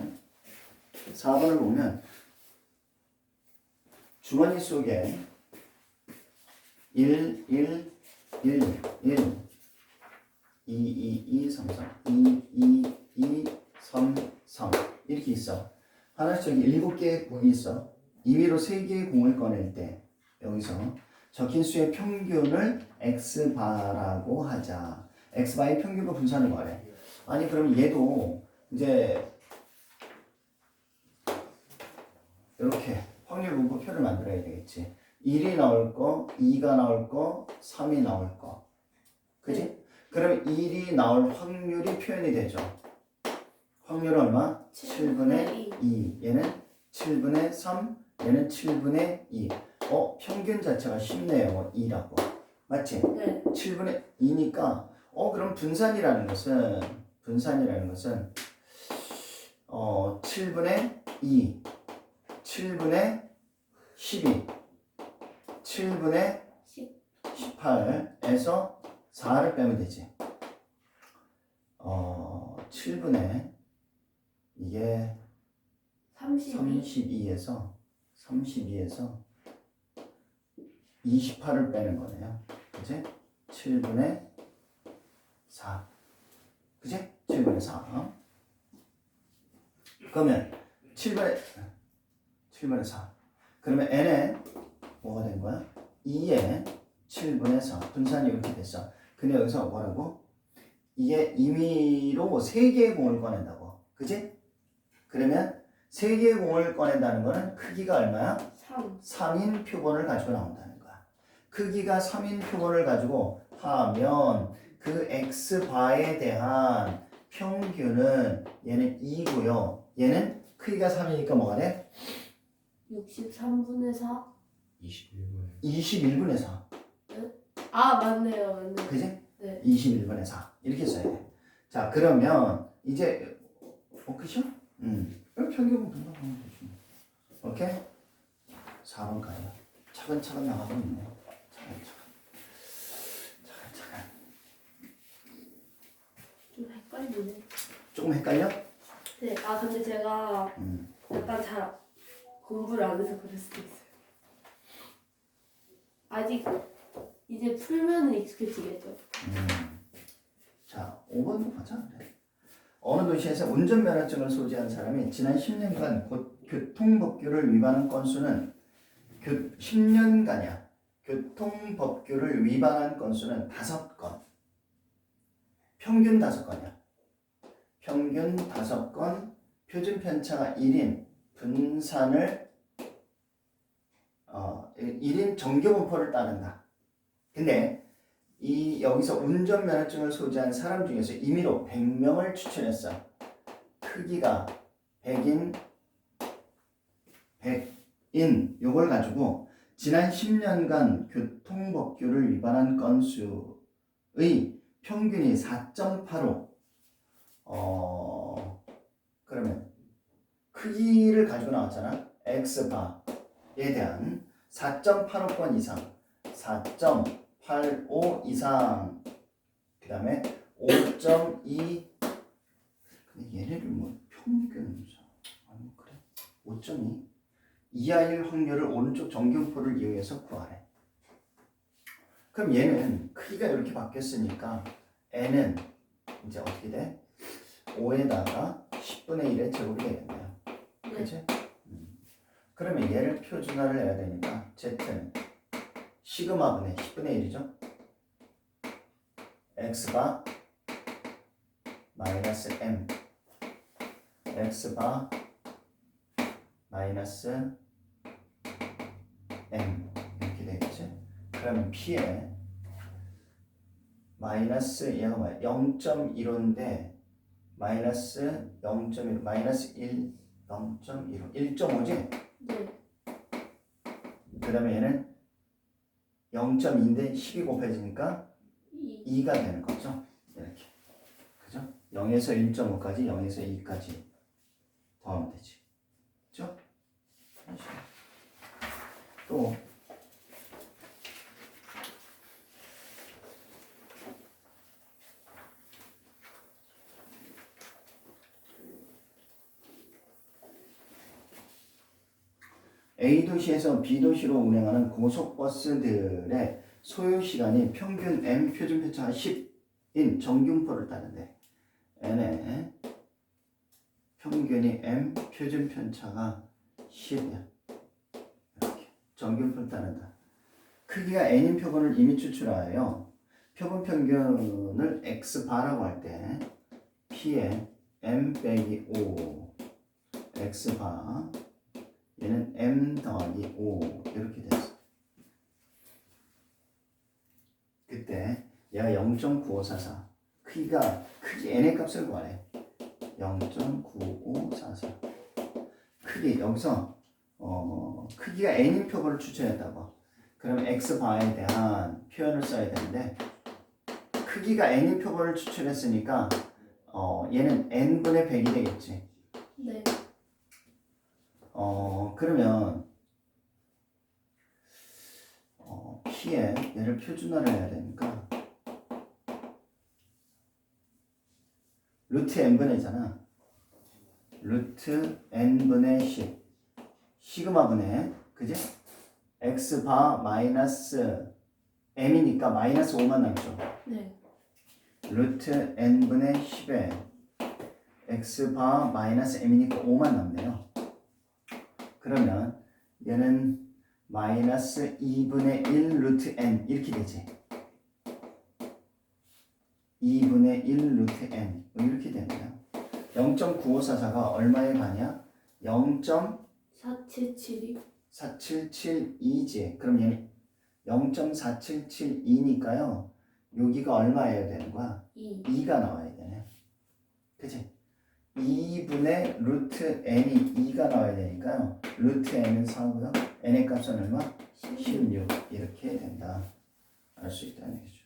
4번을 보면 주머니 속에 1, 1, 1, 1, 2, 2, 2, 3, 3, 2, 2, 2, 3, 3 이렇게 있어. 하나씩 저기 7개의 공이 있어. 임의로 3개의 공을 꺼낼 때 여기서 적힌 수의 평균을 x바라고 하자. x바의 평균과 분산을 구하래. 아니 그럼 얘도 이제 이렇게 확률 분포표를 만들어야 되겠지. 1이 나올 거, 2가 나올 거, 3이 나올 거. 그지? 그럼 1이 나올 확률이 표현이 되죠. 확률은 얼마? 7분의 2. 얘는 7분의 3, 얘는 7분의 2. 평균 자체가 쉽네요. 2라고. 맞지? 네. 7분의 2니까 그럼 분산이라는 것은 7분의 2, 7분의 12, 7분의 18에서 4를 빼면 되지. 7분의 이게 32에서 28을 빼는 거네요. 그치? 7분의 4. 그치? 7분의 4. 그러면 7분의 4. 그러면 n은 뭐가 된 거야? 2에 7분의 4. 분산이 이렇게 됐어. 근데 여기서 뭐라고? 이게 임의로 3개의 공을 꺼낸다고. 그치? 그러면 3개의 공을 꺼낸다는 거는 크기가 얼마야? 3. 3인 표본을 가지고 나온다는 거야. 크기가 3인 표본을 가지고 하면 그 x바에 대한 평균은 얘는 2고요. 얘는 크기가 3이니까 뭐가 돼? 63분의 4? 21분에 21분의 4. 아, 맞네요. 맞네요. 그지? 네. 21분의 4. 이렇게 써야 돼. 자, 그러면 이제 그죠? 그럼 평균은 금방 하면 되지. 오케이? 4번 가요. 차근차근 나가고 있네. 차근차근. 좀 헷갈리네. 조금 헷갈려? 네. 아, 근데 제가 음. 약간 잘 공부를 안 해서 그럴 수도 있어요. 아직 이제 풀면은 익숙해지겠죠. 자, 5번도 보자. 그래. 어느 도시에서 운전면허증을 소지한 사람이 지난 10년간 교통법규를 위반한 건수는 10년간이야. 교통법규를 위반한 건수는 5건. 평균 5건이야. 평균 5건, 표준 편차가 1인, 분산을 1인 정규분포를 따른다. 근데 여기서 운전면허증을 소지한 사람 중에서 임의로 100명을 추천했어. 크기가 100인, 100인 요걸 가지고 지난 10년간 교통법규를 위반한 건수의 평균이 4.85. 그러면 크기를 가지고 나왔잖아. X바에 대한 4.85건 이상, 4.85 이상, 그 다음에 5.2. 근데 얘네를 뭐 평균, 아니 그래, 5.2 이하일 확률을 오른쪽 정규표를 이용해서 구하래. 그럼 얘는 크기가 이렇게 바뀌었으니까 n은 이제 어떻게 돼? 5에다가 10분의 1의 제곱이 되겠네요. 네. 그치? 그러면 얘를 표준화를 해야 되니까 z는 시그마분의 10분의 1이죠. x바 마이너스 m, x바 마이너스 m 이렇게 되겠지. 그러면 p에 마이너스 얘가 뭐야? 0.15인데 마이너스 0.1 마이너스 1 0.15 1.5지? 네. 그 다음에 얘는 0.2인데 10이 곱해지니까 2가 되는 거죠. 이렇게. 그죠? 0에서 1.5까지 0에서 2까지 더하면 되지. 그죠? 또 A 도시에서 B 도시로 운행하는 고속버스들의 소요 시간이 평균 M 표준 편차가 10인 정균포를 따는데 N의 평균이 M 표준 편차가 10이야. 이렇게 정균포를 따른다. 크기가 N인 표본을 이미 추출하여 표본 평균을 X바라고 할 때 P에 M 빼기 5 X바 얘는 m 더하기 5 이렇게 됐어. 그때 얘가 0.9544 크기 n의 값을 구하래. 0.9544 크기 여기서 크기가 n인 표본을 추천했다고. 그럼 x바에 대한 표현을 써야 되는데 크기가 n인 표본을 추천했으니까 얘는 n분의 100이 되겠지. 네. 그러면 P에 얘를 표준화를 해야 되니까 루트 n분의잖아. 루트 n분의 10 시그마분의 그지? x바 마이너스 m이니까 마이너스 5만 남죠. 네. 루트 n분의 10에 x바 마이너스 m이니까 5만 남네요. 그러면 얘는 마이너스 2분의 1 루트 n 이렇게 되지. 2분의 1 루트 n 이렇게 되네요. 0.9544가 얼마에 가냐? 477이 0.4772지. 그럼 얘는 0.4772니까요. 여기가 얼마여야 되는 거야? 2가 나와야 되네. 그치? 2분의 루트 n이 2가 나와야 되니까요. 루트 n은 4고요. n의 값은 얼마? 16 이렇게 된다. 알 수 있다는 얘기죠.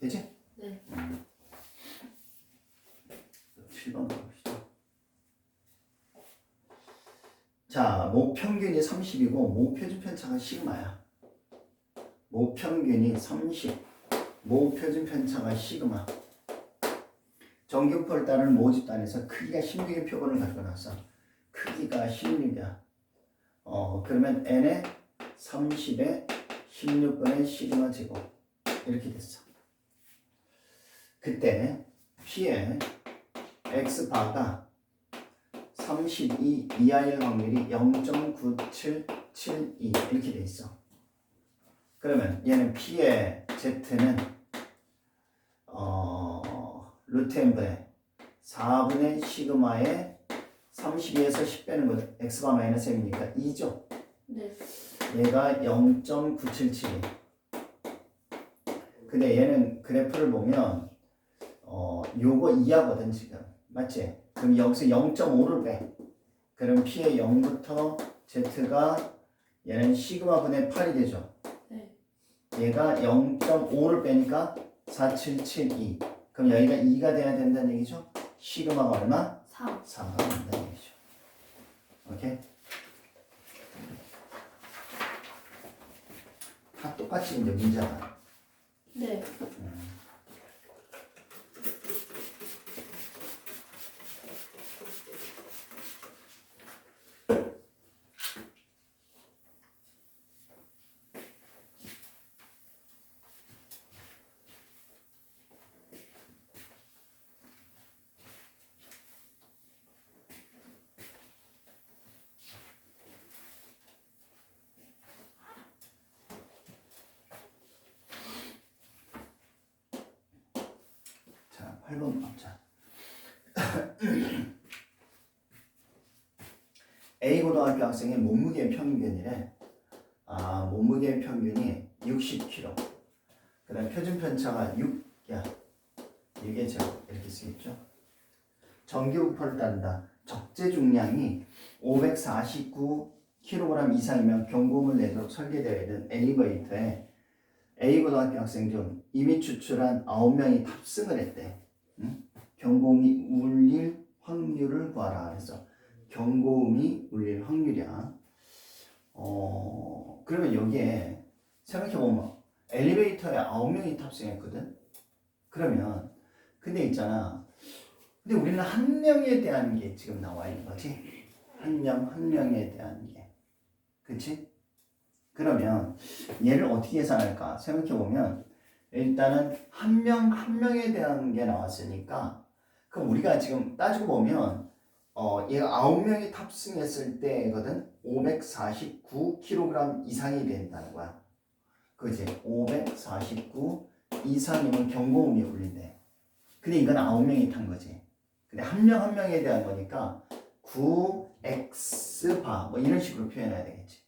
되지? 네. 7번 봅시다. 자, 모평균이 30이고 모표준 편차가 시그마야. 모평균이 30, 모표준 편차가 시그마. 정규표를 따르는 모집단에서 크기가 16의 표본을 가지고 나왔어. 크기가 16이야. 그러면 n에 30에 16분의 시그마 제곱 이렇게 됐어. 그때 P의 X바가 32 이하일 확률이 0.9772 이렇게 돼 있어. 그러면 얘는 P의 Z는 루트 n분의 4분의 시그마에 32에서 10 빼는 거죠. X바 마이너스 m이니까 2죠. 네. 얘가 0.9772. 근데 얘는 그래프를 보면 요거 2하거든 지금. 맞지? 그럼 여기서 0.5를 빼. 그럼 P의 0부터 Z가 얘는 시그마 분의 8이 되죠. 네. 얘가 0.5를 빼니까 4772. 그럼 여기가 2가 돼야 된다는 얘기죠. 시그마가 얼마? 4가 된다는 얘기죠. 오케이? 다 똑같이 이제 문제가. 네. 자, 8번 보자. A고등학교 학생의 몸무게 평균이래. 몸무게 평균이 60kg. 그 다음 표준 편차가 6야. 6의 제곱 이렇게 쓰겠죠. 정규부포를 따른다. 적재 중량이 549kg 이상이면 경고음을 내도록 설계되어 있는 엘리베이터에 A고등학교 학생 중 이미 추출한 9명이 탑승을 했대. 응? 경고음이 울릴 확률을 구하라. 그래서 경고음이 울릴 확률이야. 그러면 여기에 생각해보면 엘리베이터에 9명이 탑승했거든. 그러면 근데 있잖아. 근데 우리는 한 명에 대한 게 지금 나와 있는 거지. 한 명에 대한 게. 그치? 그러면 얘를 어떻게 계산할까? 생각해보면 일단은 한 명에 대한 게 나왔으니까 그럼 우리가 지금 따지고 보면 얘가 9명이 탑승했을 때거든. 549kg 이상이 된다는 거야. 그지? 549 이상이면 경고음이 울린대. 근데 이건 9명이 탄 거지. 근데 한 명에 대한 거니까 9x바 뭐 이런 식으로 표현해야 되겠지.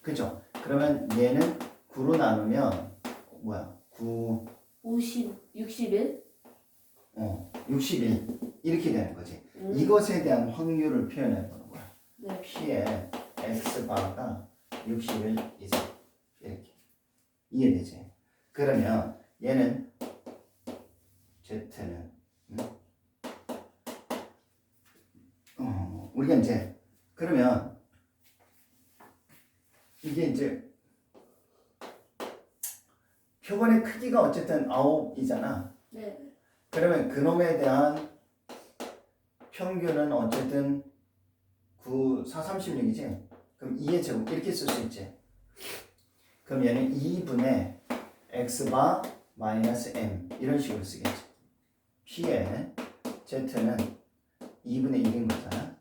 그죠? 그러면 얘는 9로 나누면 뭐야? 9 50, 61? 61 이렇게 되는 거지. 이것에 대한 확률을 표현해 보는 거야. 네. P의 x바가 61 이상 이렇게 이해되지? 그러면 얘는 Z는 우리가 이제 그러면 이게 이제 표본의 크기가 어쨌든 9이잖아. 네. 그러면 그놈에 대한 평균은 어쨌든 9, 4, 36이지? 그럼 2의 제곱 이렇게 쓸 수 있지? 그럼 얘는 2분의 x바 마이너스 m 이런 식으로 쓰겠지. P의 Z는 2분의 1인 거잖아.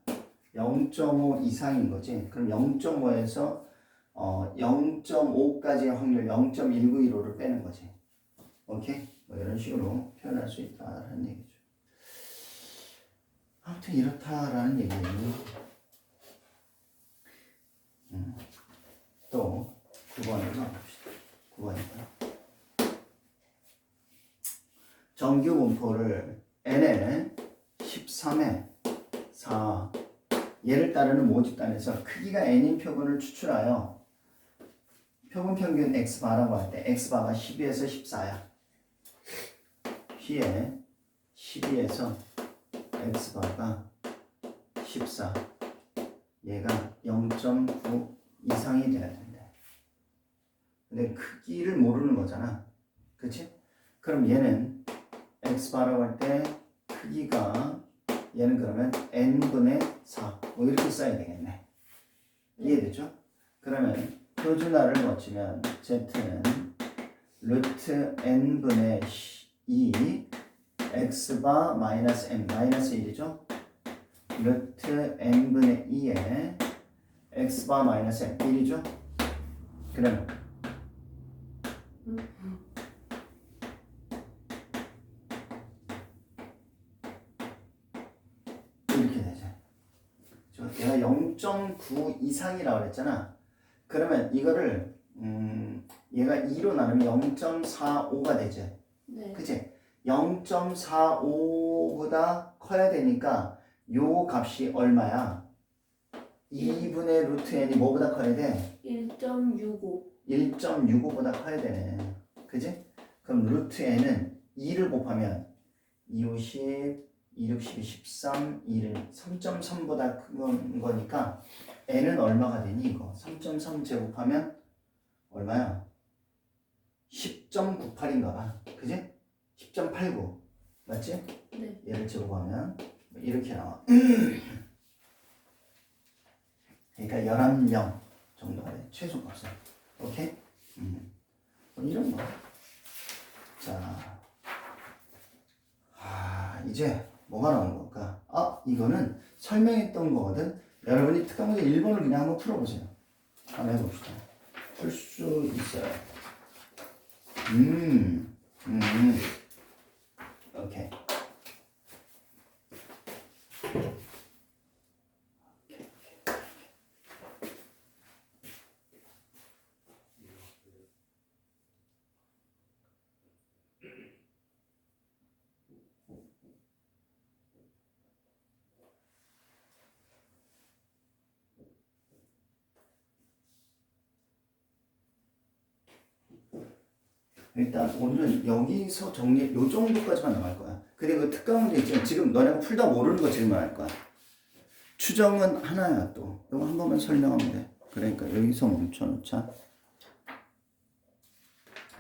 0.5 이상인 거지. 그럼 0.5에서 0.5까지의 확률 0.1915를 빼는 거지. 오케이? 뭐 이런 식으로 표현할 수 있다라는 얘기죠. 아무튼 이렇다라는 얘기예요. 또 9번으로 봅시다. 9번이고요. 정규 분포를 n에 13에 4 얘를 따르는 모집단에서 크기가 n인 표본을 추출하여 표본 평균 x바라고 할 때 x바가 12에서 14야. p에 12에서 x바가 14 얘가 0.9 이상이 돼야 된대. 근데 크기를 모르는 거잖아. 그치? 그럼 얘는 x바라고 할 때 크기가 얘는 그러면 n분의 4 뭐 이렇게 써야 되겠네. 이해되죠? 그러면 표준화를 거치면 z는 루트 n분의 2 x바 마이너스 n 마이너스 1이죠? 루트 n분의 2에 x바 마이너스 n 1이죠? 그러면 이렇게 되죠. 얘가 0.9 이상이라고 그랬잖아. 그러면 이거를 얘가 2로 나누면 0.45가 되지. 네. 그치? 0.45보다 커야 되니까 요 값이 얼마야? 2분의 루트 n이 뭐보다 커야 돼? 1.65. 1.65보다 커야 되네. 그지? 그럼 루트 n은 2를 곱하면 2, 5, 10, 2, 6, 12, 13, 2를 3.3보다 큰 거니까 n은 얼마가 되니 이거? 3.3 제곱하면 얼마야? 10.98인가 봐. 그지? 10.89 맞지? 네. 얘를 제곱하면 이렇게 나와. 그러니까 11명 정도가 돼. 최소값은. 오케이? 뭐 이런 거. 자, 이제 뭐가 나오는 걸까? 이거는 설명했던 거거든. 여러분이 특강 문제 1번을 그냥 한번 풀어보세요. 한번 해봅시다. 풀 수 있어요. 오케이. 일단 오늘은 여기서 정리, 요 정도까지만 나갈 거야. 그리고 특강 문제 있지만 지금 너네가 풀다 모르는 거 질문할 거야. 추정은 하나야 또. 이거 한 번만 설명하면 돼. 그러니까 여기서 멈춰 놓자.